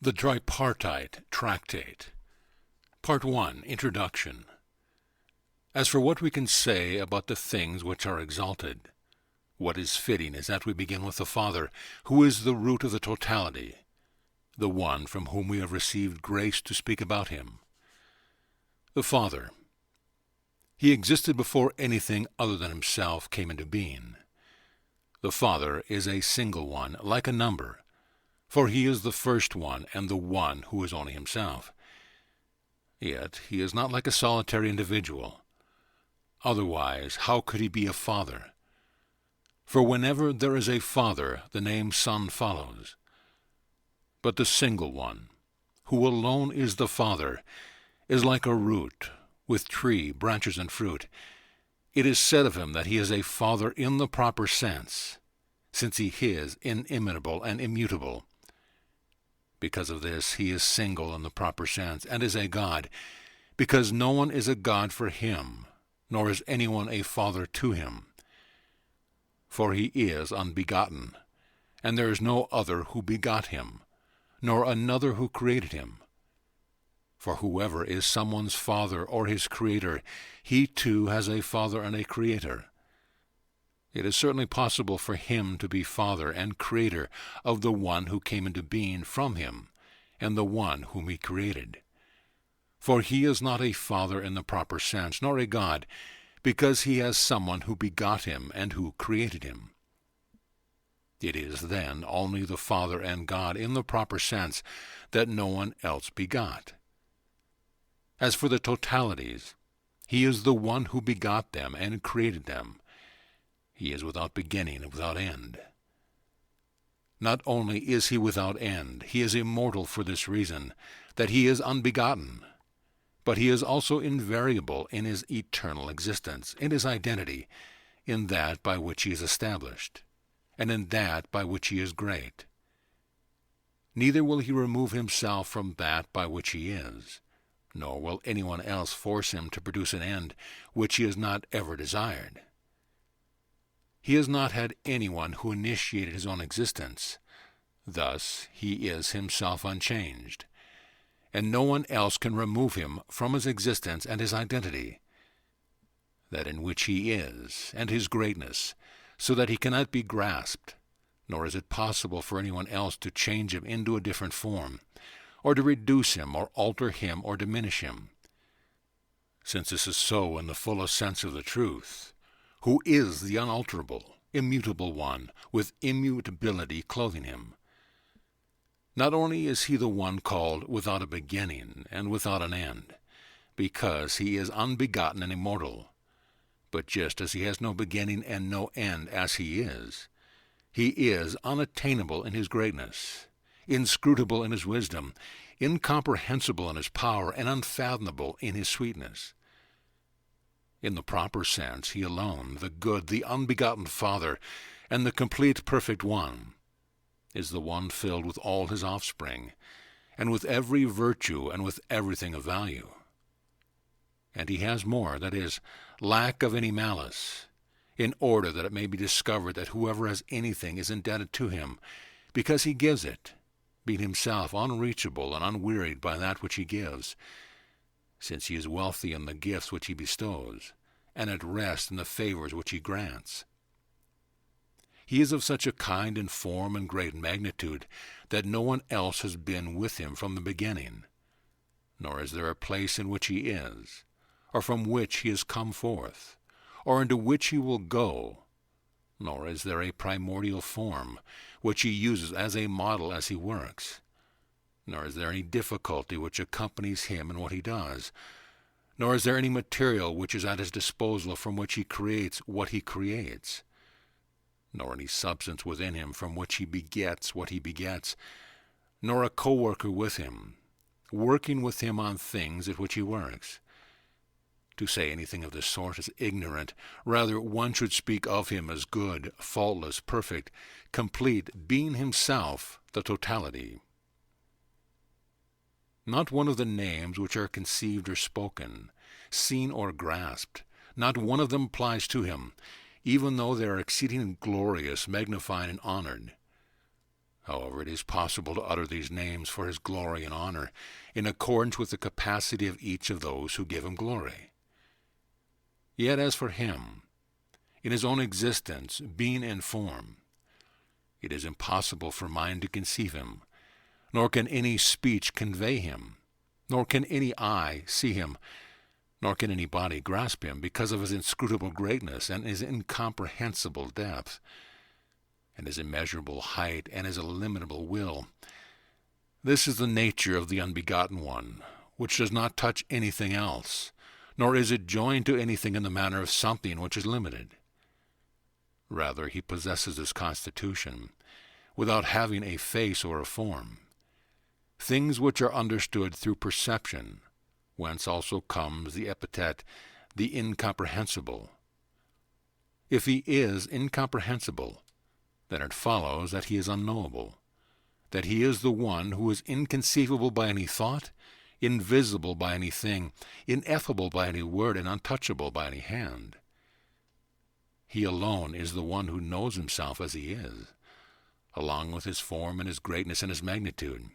The Tripartite Tractate. Part 1. Introduction. As for what we can say about the things which are exalted, what is fitting is that we begin with the Father, who is the root of the totality, the one from whom we have received grace to speak about him. The Father. He existed before anything other than himself came into being. The Father is a single one, like a number, for he is the first one and the one who is only himself. Yet he is not like a solitary individual. Otherwise, how could he be a father? For whenever there is a father, the name Son follows. But the single one, who alone is the Father, is like a root, with tree, branches, and fruit. It is said of him that he is a father in the proper sense, since he is inimitable and immutable. Because of this, he is single in the proper sense, and is a God, because no one is a God for him, nor is anyone a father to him. For he is unbegotten, and there is no other who begot him, nor another who created him. For whoever is someone's father or his creator, he too has a father and a creator. It is certainly possible for him to be father and creator of the one who came into being from him, and the one whom he created. For he is not a father in the proper sense, nor a God, because he has someone who begot him and who created him. It is then only the Father and God in the proper sense that no one else begot. As for the totalities, he is the one who begot them and created them. He is without beginning and without end. Not only is he without end, he is immortal for this reason, that he is unbegotten, but he is also invariable in his eternal existence, in his identity, in that by which he is established, and in that by which he is great. Neither will he remove himself from that by which he is, nor will anyone else force him to produce an end which he has not ever desired. He has not had anyone who initiated his own existence. Thus he is himself unchanged, and no one else can remove him from his existence and his identity, that in which he is, and his greatness, so that he cannot be grasped, nor is it possible for anyone else to change him into a different form, or to reduce him, or alter him, or diminish him. Since this is so in the fullest sense of the truth, who is the unalterable, immutable one, with immutability clothing him. Not only is he the one called without a beginning and without an end, because he is unbegotten and immortal, but just as he has no beginning and no end as he is unattainable in his greatness, inscrutable in his wisdom, incomprehensible in his power, and unfathomable in his sweetness. In the proper sense, he alone, the good, the unbegotten Father, and the complete perfect one, is the one filled with all his offspring, and with every virtue and with everything of value. And he has more, that is, lack of any malice, in order that it may be discovered that whoever has anything is indebted to him, because he gives it, being himself unreachable and unwearied by that which he gives, since he is wealthy in the gifts which he bestows, and at rest in the favors which he grants. He is of such a kind and form and great magnitude that no one else has been with him from the beginning, nor is there a place in which he is, or from which he has come forth, or into which he will go, nor is there a primordial form which he uses as a model as he works, nor is there any difficulty which accompanies him in what he does, nor is there any material which is at his disposal from which he creates what he creates, nor any substance within him from which he begets what he begets, nor a co-worker with him, working with him on things at which he works. To say anything of this sort is ignorant. Rather, one should speak of him as good, faultless, perfect, complete, being himself the totality. Not one of the names which are conceived or spoken, seen or grasped, not one of them applies to him, even though they are exceeding glorious, magnified, and honored. However, it is possible to utter these names for his glory and honor, in accordance with the capacity of each of those who give him glory. Yet as for him, in his own existence, being and form, it is impossible for mind to conceive him, nor can any speech convey him, nor can any eye see him, nor can any body grasp him, because of his inscrutable greatness and his incomprehensible depth, and his immeasurable height and his illimitable will. This is the nature of the unbegotten one, which does not touch anything else, nor is it joined to anything in the manner of something which is limited. Rather, he possesses this constitution, without having a face or a form, things which are understood through perception, whence also comes the epithet, the incomprehensible. If he is incomprehensible, then it follows that he is unknowable, that he is the one who is inconceivable by any thought, invisible by any thing, ineffable by any word, and untouchable by any hand. He alone is the one who knows himself as he is, along with his form and his greatness and his magnitude.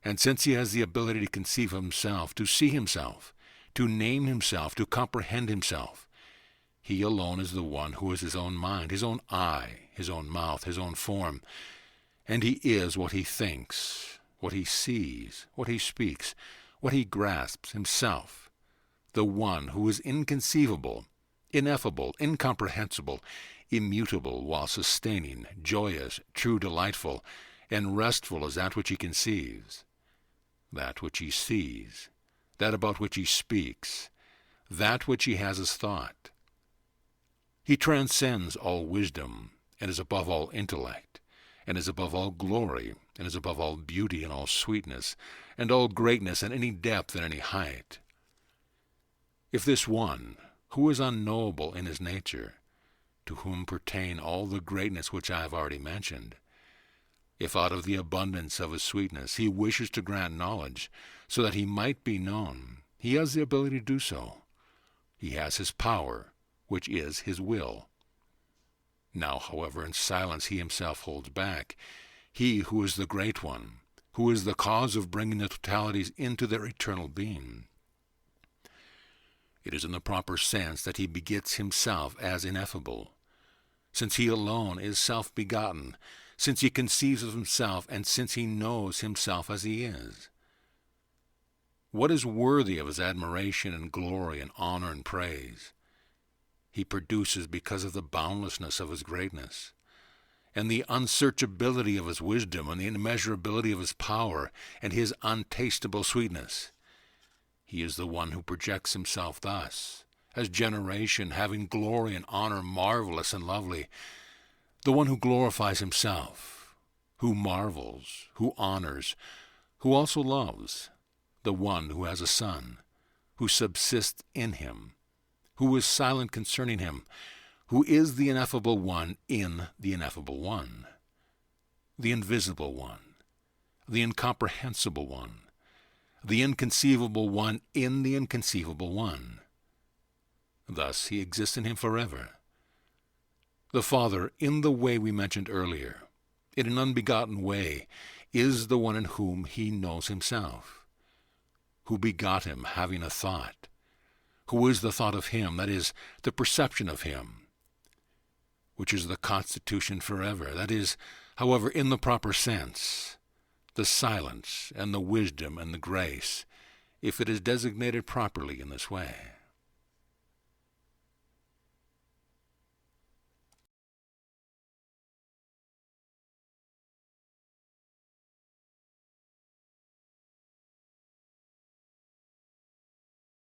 And since he has the ability to conceive himself, to see himself, to name himself, to comprehend himself, he alone is the one who is his own mind, his own eye, his own mouth, his own form, and he is what he thinks, what he sees, what he speaks, what he grasps himself, the one who is inconceivable, ineffable, incomprehensible, immutable, while sustaining, joyous, true, delightful, and restful as that which he conceives, that which he sees, that about which he speaks, that which he has as thought. He transcends all wisdom, and is above all intellect, and is above all glory, and is above all beauty and all sweetness, and all greatness and any depth and any height. If this one, who is unknowable in his nature, to whom pertain all the greatness which I have already mentioned, if out of the abundance of his sweetness he wishes to grant knowledge, so that he might be known, he has the ability to do so. He has his power, which is his will. Now, however, in silence he himself holds back, he who is the great one, who is the cause of bringing the totalities into their eternal being. It is in the proper sense that he begets himself as ineffable, since he alone is self-begotten, since he conceives of himself, and since he knows himself as he is. What is worthy of his admiration and glory and honor and praise, he produces because of the boundlessness of his greatness, and the unsearchability of his wisdom, and the immeasurability of his power, and his untastable sweetness. He is the one who projects himself thus, as generation, having glory and honor marvelous and lovely, the one who glorifies himself, who marvels, who honors, who also loves, the one who has a Son, who subsists in him, who is silent concerning him, who is the ineffable one in the ineffable one, the invisible one, the incomprehensible one, the inconceivable one in the inconceivable one. Thus he exists in him forever. The Father, in the way we mentioned earlier, in an unbegotten way, is the one in whom he knows himself, who begot him having a thought, who is the thought of him, that is, the perception of him, which is the constitution forever, that is, however, in the proper sense, the silence and the wisdom and the grace, if it is designated properly in this way.